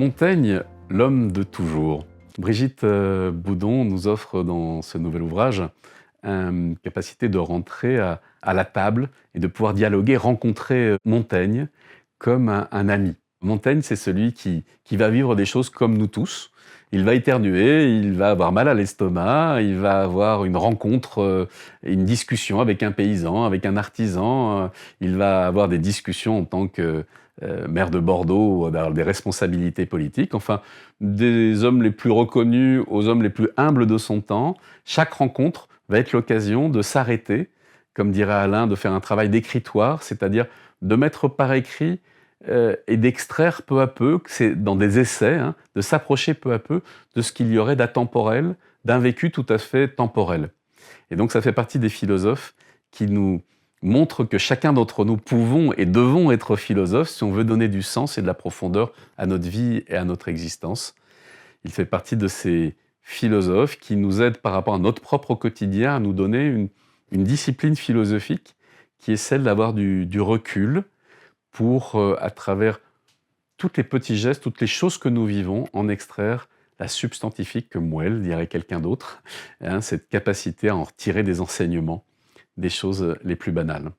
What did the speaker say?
Montaigne, l'homme de toujours. Brigitte Boudon nous offre dans ce nouvel ouvrage une capacité de rentrer à la table et de pouvoir dialoguer, rencontrer Montaigne comme un ami. Montaigne, c'est celui qui va vivre des choses comme nous tous. Il va éternuer, il va avoir mal à l'estomac, il va avoir une rencontre, une discussion avec un paysan, avec un artisan, il va avoir des discussions en tant que maire de Bordeaux, d'avoir des responsabilités politiques, enfin, des hommes les plus reconnus aux hommes les plus humbles de son temps. Chaque rencontre va être l'occasion de s'arrêter, comme dirait Alain, de faire un travail d'écritoire, c'est-à-dire de mettre par écrit et d'extraire peu à peu, c'est dans des essais, hein, de s'approcher peu à peu de ce qu'il y aurait d'atemporel, d'un vécu tout à fait temporel. Et donc ça fait partie des philosophes qui nous montrent que chacun d'entre nous pouvons et devons être philosophes si on veut donner du sens et de la profondeur à notre vie et à notre existence. Il fait partie de ces philosophes qui nous aident par rapport à notre propre quotidien à nous donner une discipline philosophique qui est celle d'avoir du recul pour, à travers tous les petits gestes, toutes les choses que nous vivons, en extraire la substantifique, comme Mouel, dirait quelqu'un d'autre, hein, cette capacité à en retirer des enseignements, des choses les plus banales.